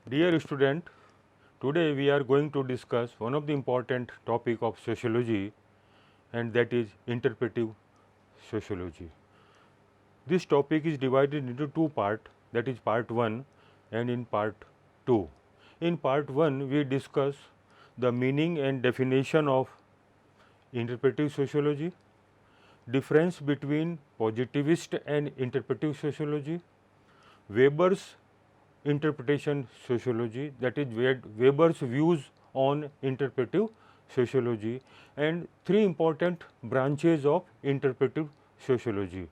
Dear student, today we are going to discuss one of the important topic of sociology, and that is interpretive sociology. This topic is divided into two parts, that is part 1 and in part 2. In part 1 we discuss the meaning and definition of interpretive sociology, difference between positivist and interpretive sociology, Weber's interpretation sociology, that is Weber's views on interpretive sociology, and three important branches of interpretive sociology.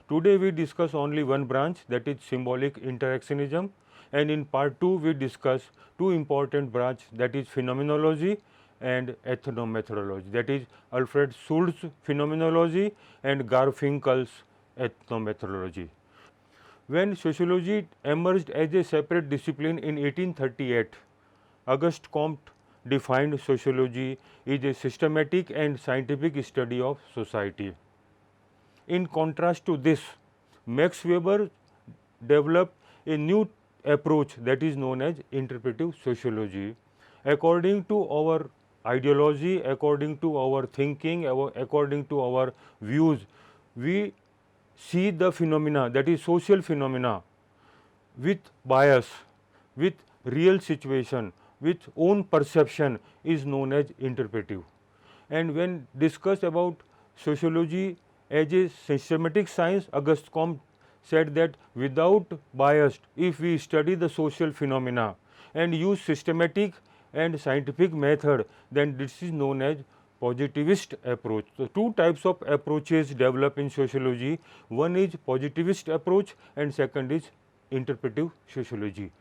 Today we discuss only one branch, that is symbolic interactionism, and in part 2 we discuss two important branch, that is phenomenology and ethnomethodology, that is Alfred Schultz's phenomenology and Garfinkel's ethnomethodology. When sociology emerged as a separate discipline in 1838, Auguste Comte defined sociology as a systematic and scientific study of society. In contrast to this, Max Weber developed a new approach that is known as interpretive sociology. According to our ideology, according to our thinking, according to our views, we see the phenomena, that is social phenomena, with bias, with real situation, with own perception, is known as interpretive. And when discussed about sociology as a systematic science, Auguste Comte said that without bias, if we study the social phenomena and use systematic and scientific method, then this is known as positivist approach. So, two types of approaches develop in sociology. One is positivist approach and second is interpretive sociology.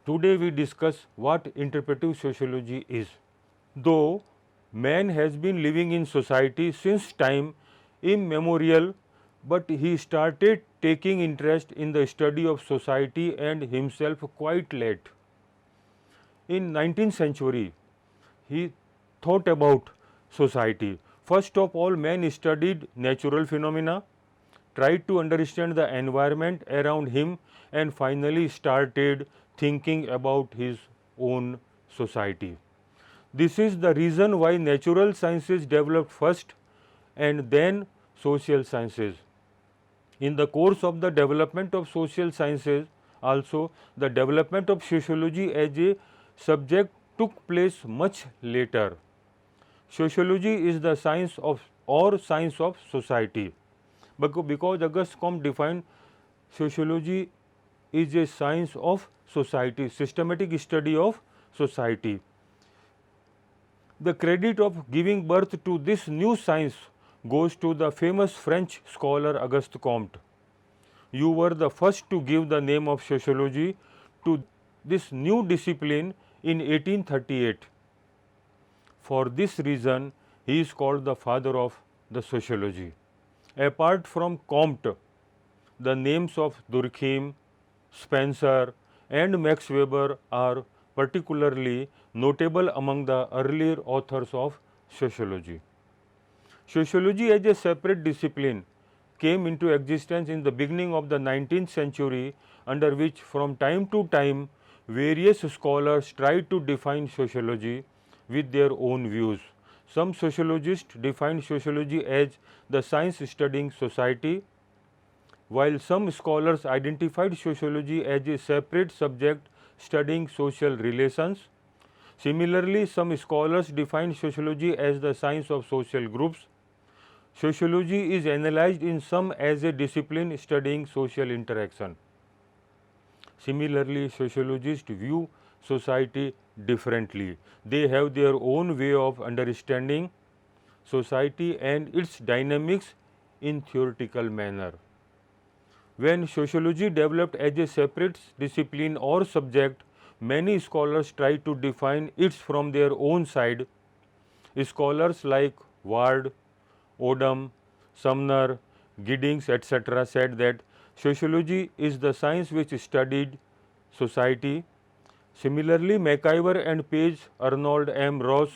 Today we discuss what interpretive sociology is. Though man has been living in society since time immemorial, but he started taking interest in the study of society and himself quite late. In 19th century, he thought about society. First of all, man studied natural phenomena, tried to understand the environment around him, and finally started thinking about his own society. This is the reason why natural sciences developed first and then social sciences. In the course of the development of social sciences, also the development of sociology as a subject took place much later. Sociology is the science of society, because Auguste Comte defined sociology is a science of society, systematic study of society. The credit of giving birth to this new science goes to the famous French scholar Auguste Comte. You were the first to give the name of sociology to this new discipline in 1838. For this reason, he is called the father of the sociology. Apart from Comte, the names of Durkheim, Spencer and Max Weber are particularly notable among the earlier authors of sociology. Sociology as a separate discipline came into existence in the beginning of the 19th century, under which from time to time various scholars tried to define sociology with their own views. Some sociologists defined sociology as the science studying society, while some scholars identified sociology as a separate subject studying social relations. Similarly, some scholars define sociology as the science of social groups. Sociology is analyzed in some as a discipline studying social interaction. Similarly, sociologists view society differently. They have their own way of understanding society and its dynamics in theoretical manner. When sociology developed as a separate discipline or subject, many scholars tried to define it from their own side. Scholars like Ward, Odum, Sumner, Giddings, etc. said that sociology is the science which studied society. Similarly, McIver and Page, Arnold M. Ross,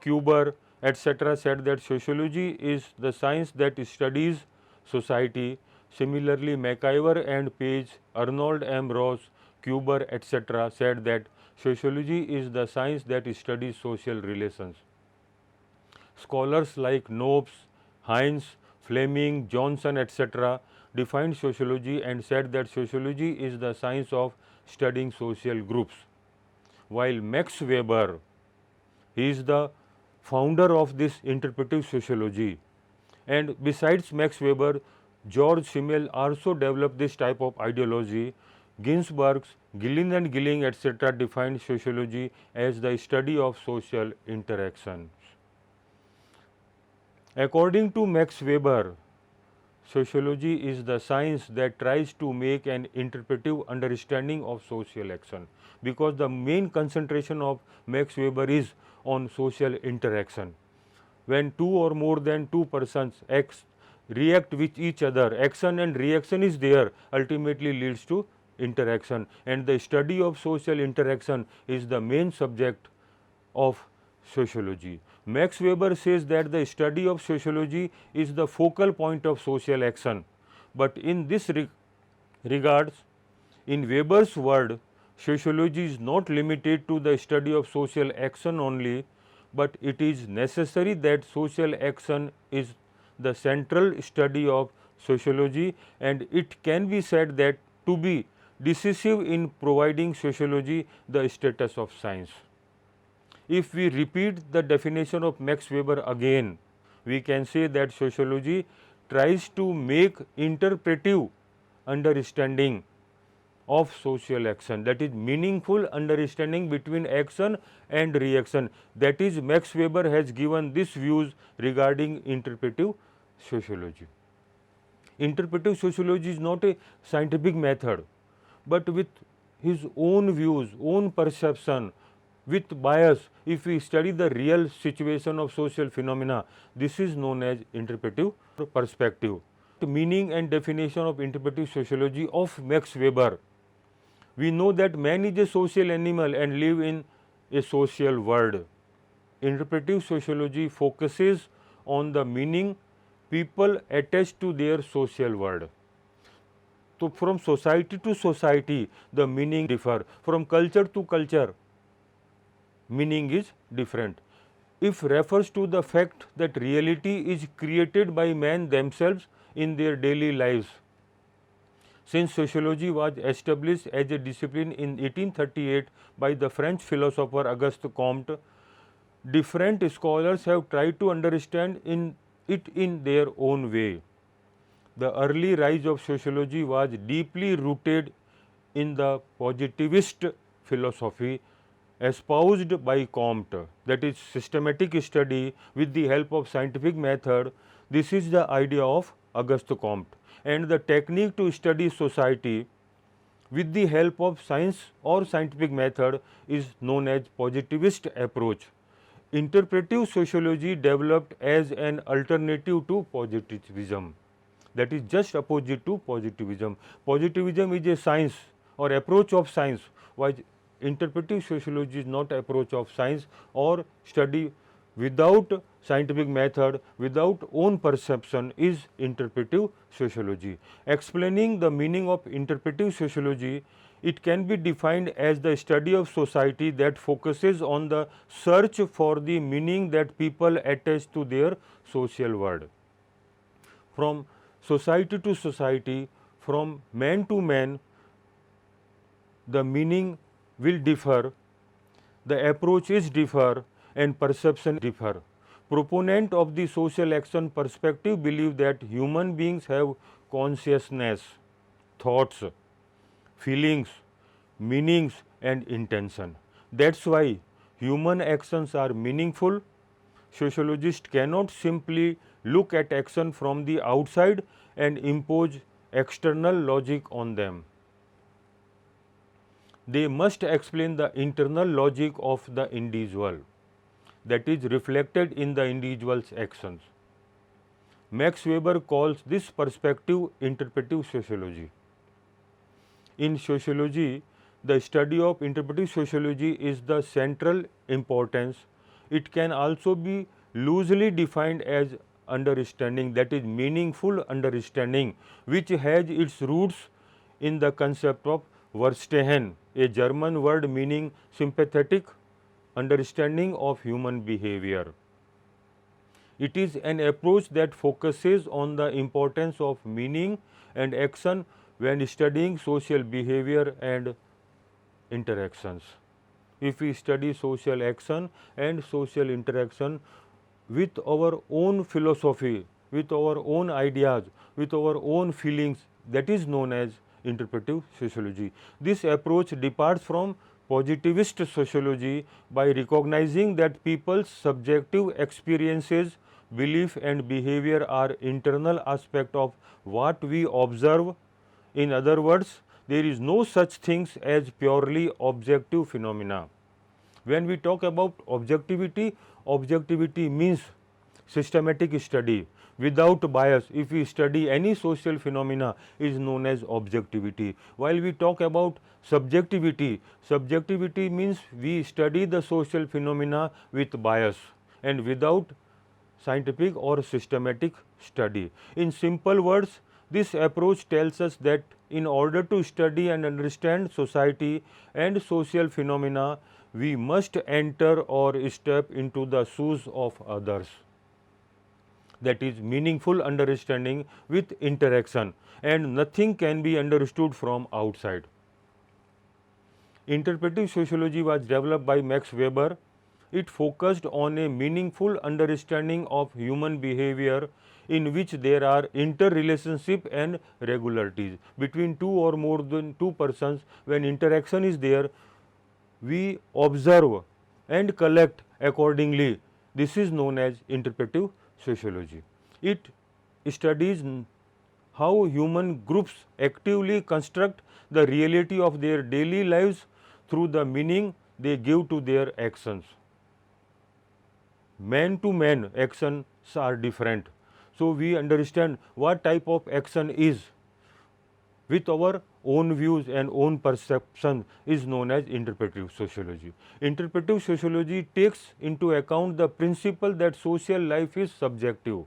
Kuber, etc. said that sociology is the science that studies society. Similarly, McIver and Page, Arnold M. Ross, Kuber, etc., said that sociology is the science that studies social relations. Scholars like Nobes, Heinz, Fleming, Johnson, etc., defined sociology and said that sociology is the science of studying social groups. While Max Weber, he is the founder of this interpretive sociology. And besides Max Weber, George Simmel also developed this type of ideology. Ginsberg, Gillen and Gilling, etc., defined sociology as the study of social interactions. According to Max Weber, sociology is the science that tries to make an interpretive understanding of social action, because the main concentration of Max Weber is on social interaction. When two or more than two persons react with each other, action and reaction is there, ultimately leads to interaction, and the study of social interaction is the main subject of sociology. Max Weber says that the study of sociology is the focal point of social action, but in this regards, in Weber's word, sociology is not limited to the study of social action only, but it is necessary that social action is the central study of sociology, and it can be said that to be decisive in providing sociology the status of science. If we repeat the definition of Max Weber again, we can say that sociology tries to make interpretive understanding of social action, that is meaningful understanding between action and reaction. That is, Max Weber has given these views regarding interpretive sociology. Interpretive sociology is not a scientific method, but with his own views, own perception, with bias. If we study the real situation of social phenomena, this is known as interpretive perspective. The meaning and definition of interpretive sociology of Max Weber. We know that man is a social animal and live in a social world. Interpretive sociology focuses on the meaning people attach to their social world. So, from society to society, the meaning differ. From culture to culture, meaning is different. If refers to the fact that reality is created by man themselves in their daily lives. Since sociology was established as a discipline in 1838 by the French philosopher Auguste Comte, different scholars have tried to understand it in their own way. The early rise of sociology was deeply rooted in the positivist philosophy espoused by Comte, that is systematic study with the help of scientific method. This is the idea of Auguste Comte, and the technique to study society with the help of science or scientific method is known as positivist approach. Interpretive sociology developed as an alternative to positivism, that is just opposite to positivism. Positivism is a science or approach of science, while interpretive sociology is not approach of science or study without scientific method, without own perception, is interpretive sociology. Explaining the meaning of interpretive sociology, it can be defined as the study of society that focuses on the search for the meaning that people attach to their social world. From society to society, from man to man, the meaning will differ, the approach is differ, and perception differ. Proponent of the social action perspective believe that human beings have consciousness, thoughts, feelings, meanings and intention. That's why human actions are meaningful. Sociologists cannot simply look at action from the outside and impose external logic on them. They must explain the internal logic of the individual, that is reflected in the individual's actions. Max Weber calls this perspective interpretive sociology. In sociology, the study of interpretive sociology is the central importance. It can also be loosely defined as understanding, that is meaningful understanding, which has its roots in the concept of Verstehen, a German word meaning sympathetic understanding of human behavior. It is an approach that focuses on the importance of meaning and action when studying social behavior and interactions. If we study social action and social interaction with our own philosophy, with our own ideas, with our own feelings, that is known as interpretive sociology. This approach departs from positivist sociology by recognizing that people's subjective experiences, belief and behavior are internal aspect of what we observe. In other words, there is no such things as purely objective phenomena. When we talk about objectivity, objectivity means systematic study without bias. If we study any social phenomena is known as objectivity. While we talk about subjectivity, subjectivity means we study the social phenomena with bias and without scientific or systematic study. In simple words, this approach tells us that in order to study and understand society and social phenomena, we must enter or step into the shoes of others. That is meaningful understanding with interaction, and nothing can be understood from outside. Interpretive sociology was developed by Max Weber. It focused on a meaningful understanding of human behavior in which there are interrelationship and regularities between two or more than two persons. When interaction is there, we observe and collect accordingly. This is known as interpretive sociology. It studies how human groups actively construct the reality of their daily lives through the meaning they give to their actions. Man to man actions are different. So, we understand what type of action is with our own views and own perception is known as interpretive sociology. Interpretive sociology takes into account the principle that social life is subjective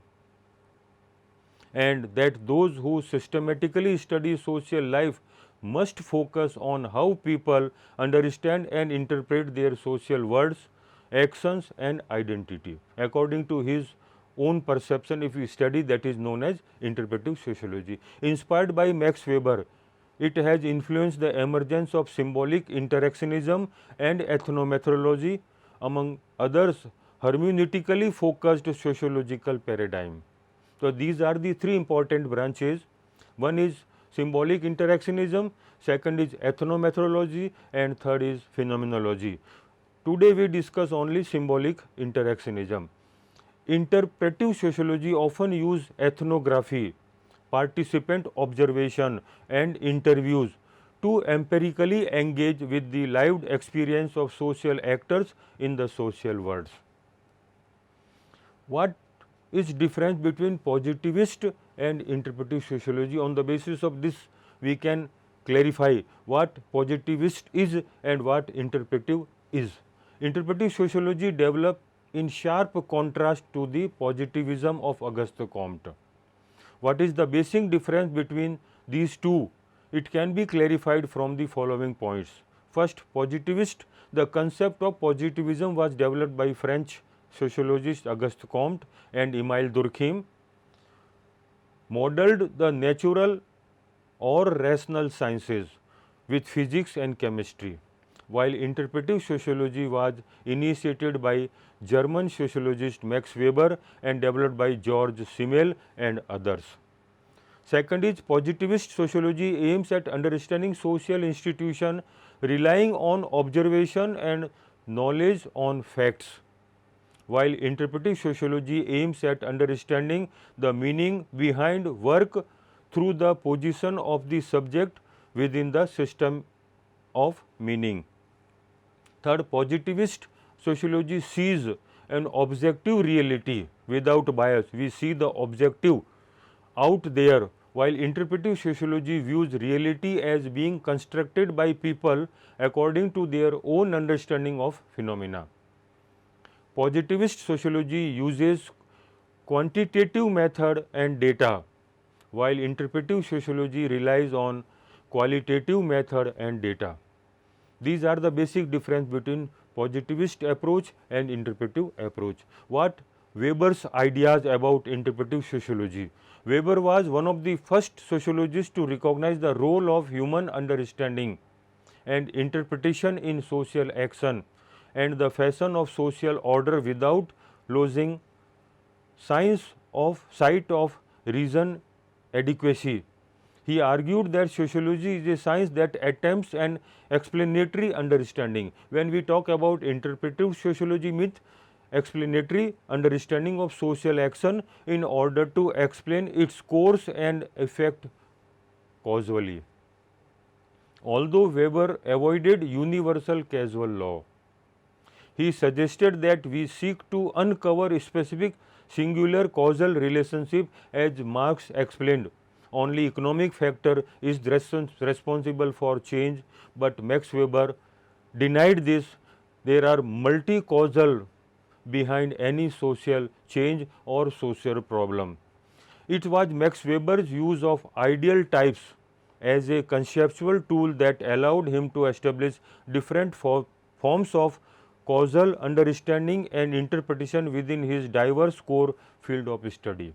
and that those who systematically study social life must focus on how people understand and interpret their social words, actions and identity. According to his own perception, if we study, that is known as interpretive sociology. Inspired by Max Weber, it has influenced the emergence of symbolic interactionism and ethnometrology, among others hermeneutically focused sociological paradigm. So, these are the three important branches. One is symbolic interactionism, second is ethnometrology and third is phenomenology. Today we discuss only symbolic interactionism. Interpretive sociology often use ethnography, participant observation and interviews to empirically engage with the lived experience of social actors in the social worlds. What is difference between positivist and interpretive sociology? On the basis of this, we can clarify what positivist is and what interpretive is. Interpretive sociology developed in sharp contrast to the positivism of Auguste Comte. What is the basic difference between these two? It can be clarified from the following points. First, positivist. The concept of positivism was developed by French sociologist Auguste Comte and Emile Durkheim, modeled the natural or rational sciences with physics and chemistry, while interpretive sociology was initiated by German sociologist Max Weber and developed by George Simmel and others. Second is positivist sociology aims at understanding social institutions relying on observation and knowledge on facts, while interpretive sociology aims at understanding the meaning behind work through the position of the subject within the system of meaning. Third, positivist sociology sees an objective reality without bias. We see the objective out there, while interpretive sociology views reality as being constructed by people according to their own understanding of phenomena. Positivist sociology uses quantitative method and data, while interpretive sociology relies on qualitative method and data. These are the basic difference between positivist approach and interpretive approach. What Weber's ideas about interpretive sociology? Weber was one of the first sociologists to recognize the role of human understanding and interpretation in social action and the fashion of social order without losing sight of reason adequacy. He argued that sociology is a science that attempts an explanatory understanding. When we talk about interpretive sociology, means explanatory understanding of social action in order to explain its course and effect causally. Although Weber avoided universal causal law, he suggested that we seek to uncover specific singular causal relationship. As Marx explained, only economic factor is responsible for change, but Max Weber denied this. There are multi-causal behind any social change or social problem. It was Max Weber's use of ideal types as a conceptual tool that allowed him to establish different forms of causal understanding and interpretation within his diverse core field of study.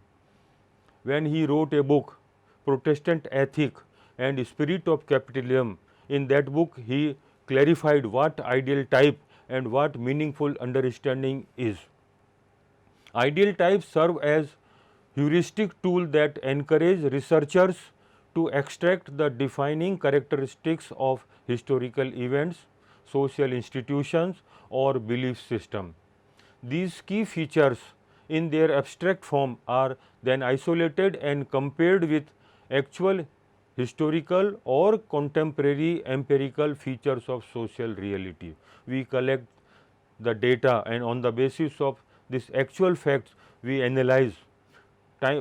When he wrote a book, Protestant Ethic and Spirit of Capitalism, in that book he clarified what ideal type and what meaningful understanding is. Ideal types serve as heuristic tool that encourage researchers to extract the defining characteristics of historical events, social institutions or belief system. These key features in their abstract form are then isolated and compared with actual historical or contemporary empirical features of social reality. We collect the data and on the basis of this actual facts we analyze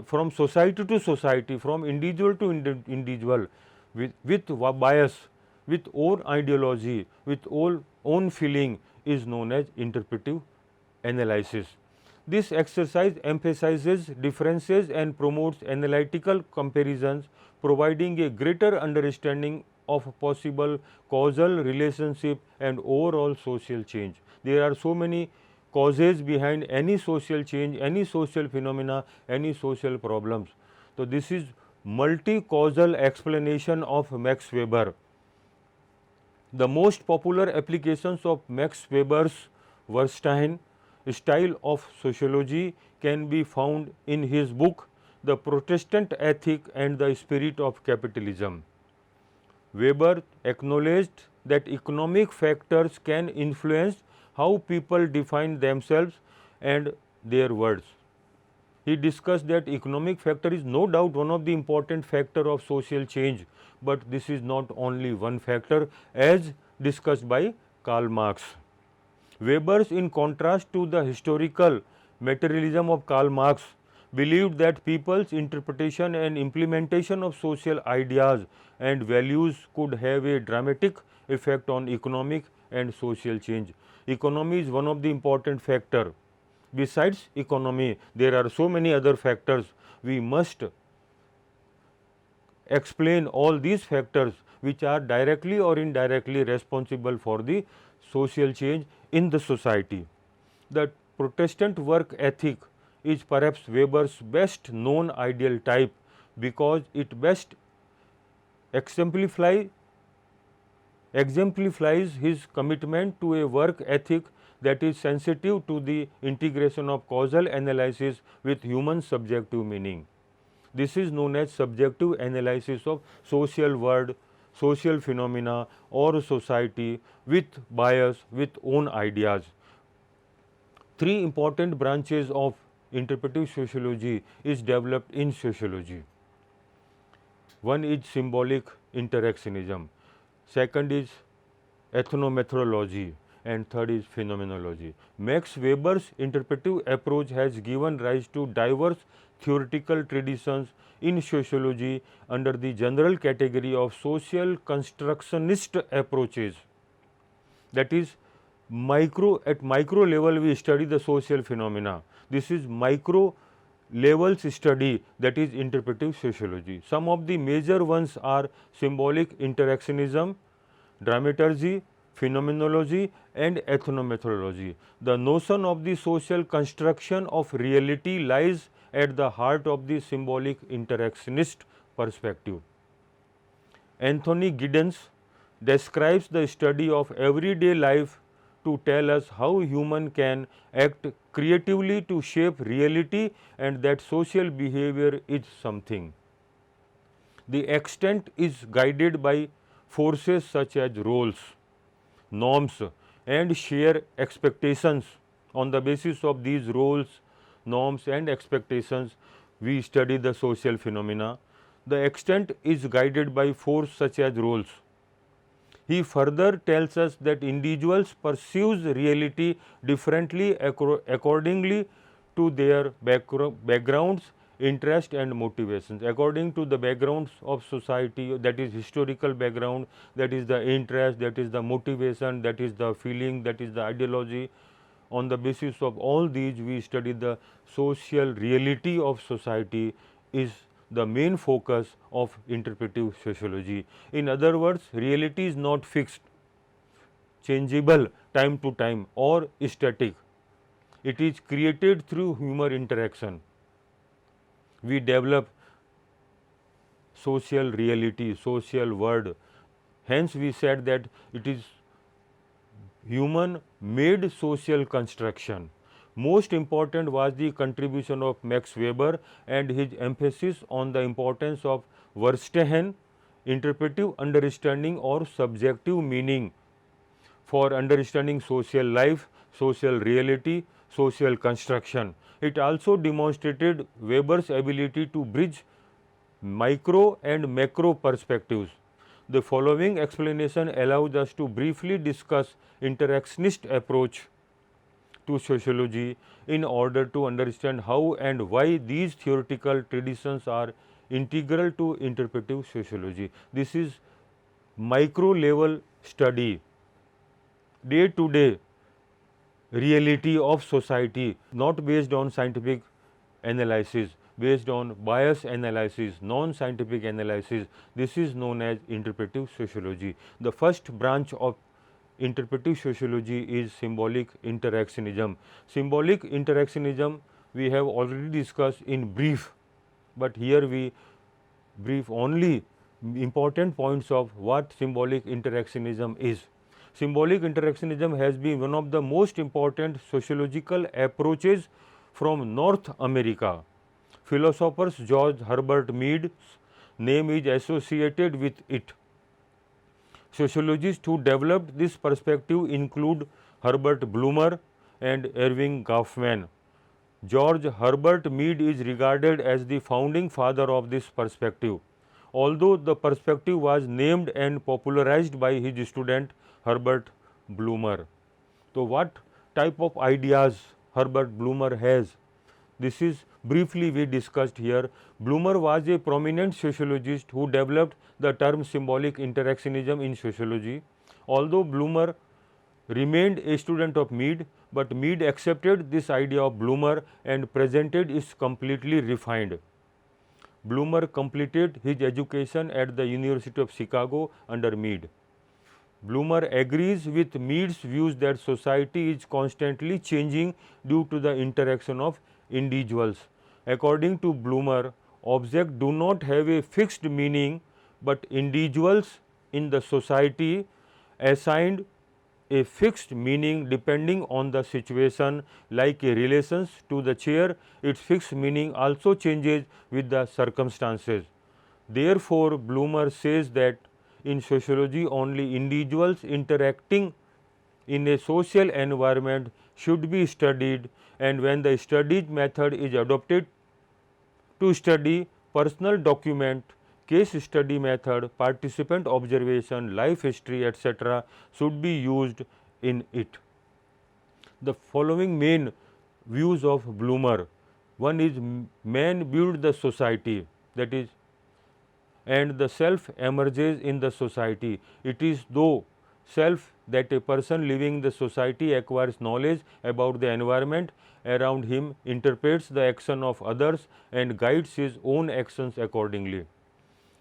from society to society, from individual to individual with bias, with own ideology, with own feeling is known as interpretive analysis. This exercise emphasizes differences and promotes analytical comparisons, providing a greater understanding of possible causal relationship and overall social change. There are so many causes behind any social change, any social phenomena, any social problems. So, this is multi-causal explanation of Max Weber. The most popular applications of Max Weber's Wettstein style of sociology can be found in his book The Protestant Ethic and the Spirit of Capitalism. Weber acknowledged that economic factors can influence how people define themselves and their words. He discussed that economic factor is no doubt one of the important factor of social change, but this is not only one factor as discussed by Karl Marx. Weber's, in contrast to the historical materialism of Karl Marx, believed that people's interpretation and implementation of social ideas and values could have a dramatic effect on economic and social change. Economy is one of the important factor. Besides economy, there are so many other factors. We must explain all these factors which are directly or indirectly responsible for the social change in the society. The Protestant work ethic is perhaps Weber's best known ideal type because it best exemplifies his commitment to a work ethic that is sensitive to the integration of causal analysis with human subjective meaning. This is known as subjective analysis of social world, social phenomena or society with bias, with own ideas. Three important branches of interpretive sociology is developed in sociology. One is symbolic interactionism, second is ethnomethodology, and third is phenomenology. Max Weber's interpretive approach has given rise to diverse theoretical traditions in sociology under the general category of social constructionist approaches. That is, at micro level we study the social phenomena. This is micro levels study, that is interpretive sociology. Some of the major ones are symbolic interactionism, dramaturgy, phenomenology and ethnomethodology. The notion of the social construction of reality lies at the heart of the symbolic interactionist perspective. Anthony Giddens describes the study of everyday life to tell us how human can act creatively to shape reality, and that social behavior is something. The extent is guided by forces such as roles, norms and shared expectations. On the basis of these roles, norms and expectations, we study the social phenomena. The extent is guided by force such as roles. He further tells us that individuals perceive reality differently accordingly to their backgrounds, interest and motivations. According to the backgrounds of society, that is historical background, that is the interest, that is the motivation, that is the feeling, that is the ideology. On the basis of all these, we study the social reality of society is the main focus of interpretive sociology. In other words, reality is not fixed, changeable time to time or static. It is created through human interaction. We develop social reality, social world. Hence, we said that it is human made social construction. Most important was the contribution of Max Weber and his emphasis on the importance of Verstehen, interpretive understanding or subjective meaning for understanding social life, social reality, social construction. It also demonstrated Weber's ability to bridge micro and macro perspectives. The following explanation allows us to briefly discuss interactionist approach to sociology in order to understand how and why these theoretical traditions are integral to interpretive sociology. This is micro level study, day to day reality of society, not based on scientific analysis, based on bias analysis, non-scientific analysis. This is known as interpretive sociology. The first branch of interpretive sociology is symbolic interactionism. Symbolic interactionism we have already discussed in brief, but here we brief only important points of what symbolic interactionism is. Symbolic interactionism has been one of the most important sociological approaches from North America. Philosophers George Herbert Mead's name is associated with it. Sociologists who developed this perspective include Herbert Blumer and Erving Goffman. George Herbert Mead is regarded as the founding father of this perspective, although the perspective was named and popularized by his student Herbert Blumer. So, what type of ideas Herbert Blumer has? This is briefly we discussed here. Blumer was a prominent sociologist who developed the term symbolic interactionism in sociology. Although Blumer remained a student of Mead, but Mead accepted this idea of Blumer and presented it completely refined. Blumer completed his education at the University of Chicago under Mead. Blumer agrees with Mead's views that society is constantly changing due to the interaction of individuals. According to Blumer, objects do not have a fixed meaning, but individuals in the society assigned a fixed meaning depending on the situation. Like a relation to the chair, its fixed meaning also changes with the circumstances. Therefore, Blumer says that in sociology only individuals interacting in a social environment should be studied, and when the studied method is adopted to study personal document, case study method, participant observation, life history, etc. should be used in it. The following main views of Blumer. One is man build the society, that is, and the self emerges in the society. It is though self that a person living in the society acquires knowledge about the environment around him, interprets the action of others and guides his own actions accordingly.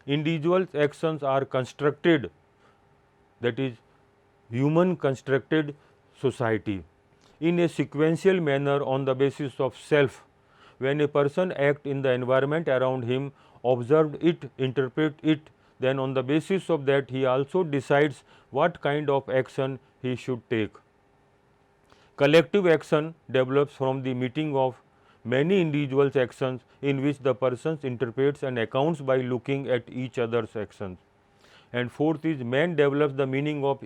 Individual's actions are constructed, that is human constructed society, in a sequential manner on the basis of self. When a person acts in the environment around him, observes it, interprets it, then on the basis of that he also decides what kind of action he should take. Collective action develops from the meeting of many individuals' actions in which the persons interprets and accounts by looking at each other's actions. And fourth is, man develops the meaning of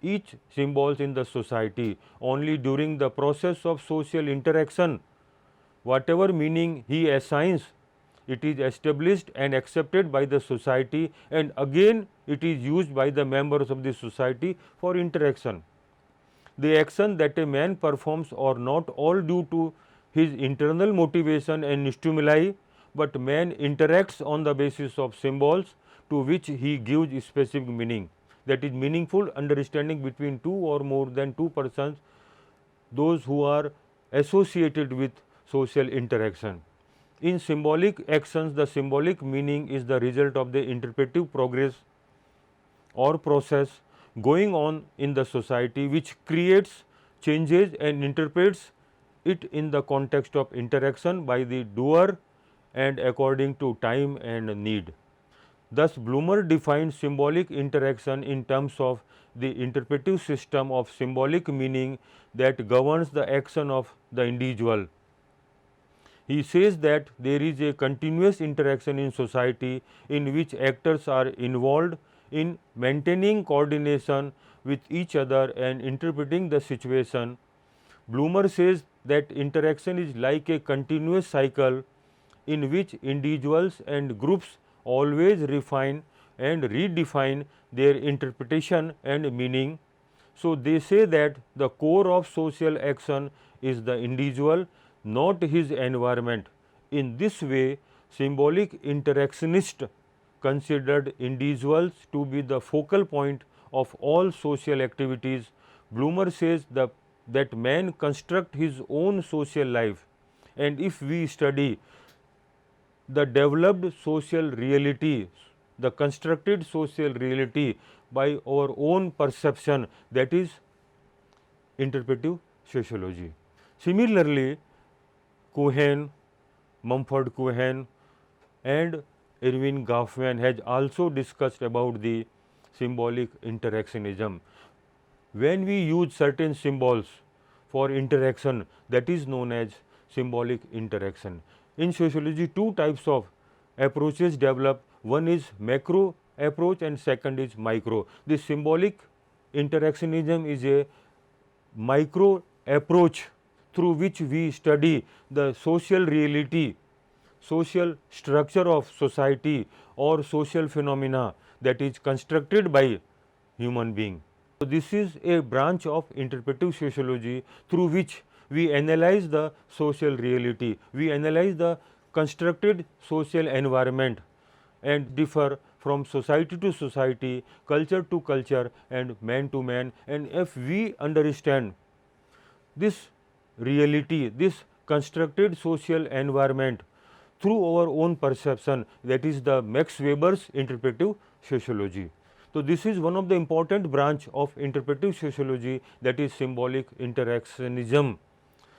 each symbols in the society only during the process of social interaction. Whatever meaning he assigns, it is established and accepted by the society, and again it is used by the members of the society for interaction. The action that a man performs are not all due to his internal motivation and stimuli, but man interacts on the basis of symbols to which he gives specific meaning. That is meaningful understanding between two or more than two persons, those who are associated with social interaction. In symbolic actions, the symbolic meaning is the result of the interpretive progress or process going on in the society, which creates changes and interprets it in the context of interaction by the doer and according to time and need. Thus, Bloomer defines symbolic interaction in terms of the interpretive system of symbolic meaning that governs the action of the individual. He says that there is a continuous interaction in society in which actors are involved in maintaining coordination with each other and interpreting the situation. Bloomer says that interaction is like a continuous cycle in which individuals and groups always refine and redefine their interpretation and meaning. So, they say that the core of social action is the individual, not his environment. In this way, symbolic interactionists considered individuals to be the focal point of all social activities. Bloomer says that man constructs his own social life, and if we study the developed social reality, the constructed social reality by our own perception, that is interpretive sociology. Similarly, Cohen, Mumford Cohen and Erving Goffman has also discussed about the symbolic interactionism. When we use certain symbols for interaction, that is known as symbolic interaction. In sociology, two types of approaches develop. One is macro approach and second is micro. The symbolic interactionism is a micro approach through which we study the social reality, social structure of society or social phenomena that is constructed by human being. So, this is a branch of interpretive sociology through which we analyze the social reality, we analyze the constructed social environment and differ from society to society, culture to culture and man to man. And if we understand this reality, this constructed social environment through our own perception, that is the Max Weber's interpretive sociology. So, this is one of the important branch of interpretive sociology, that is symbolic interactionism.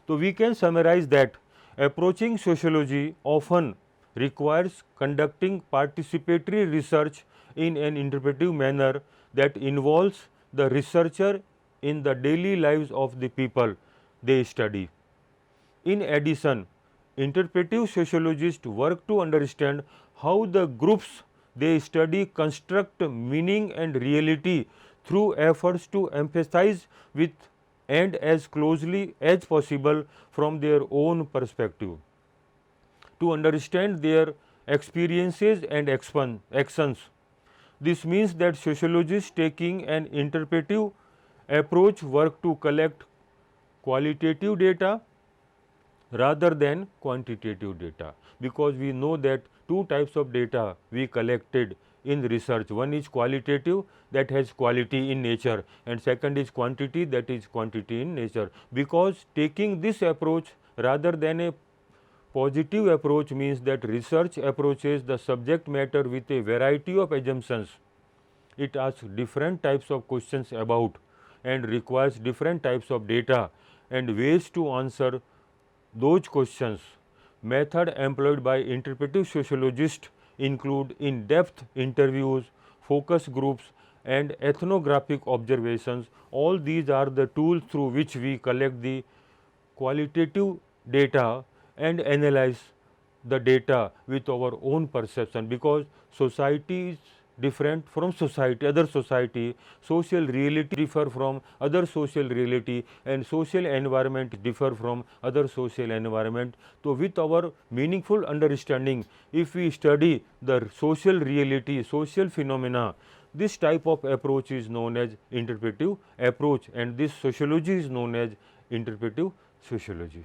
So, we can summarize that approaching sociology often requires conducting participatory research in an interpretive manner that involves the researcher in the daily lives of the people they study. In addition, interpretive sociologists work to understand how the groups they study construct meaning and reality through efforts to empathize with and as closely as possible from their own perspective. To understand their experiences and actions. This means that sociologists taking an interpretive approach work to collect qualitative data rather than quantitative data, because we know that two types of data we collected in research. One is qualitative, that has quality in nature, and second is quantity, that is quantity in nature. Because taking this approach rather than a positive approach means that research approaches the subject matter with a variety of assumptions. It asks different types of questions about and requires different types of data and ways to answer those questions. Method employed by interpretive sociologists include in-depth interviews, focus groups, and ethnographic observations. All these are the tools through which we collect the qualitative data and analyze the data with our own perception, because society is different from society, other society, social reality differ from other social reality, and social environment differ from other social environment. So, with our meaningful understanding, if we study the social reality, social phenomena, this type of approach is known as interpretive approach, and this sociology is known as interpretive sociology.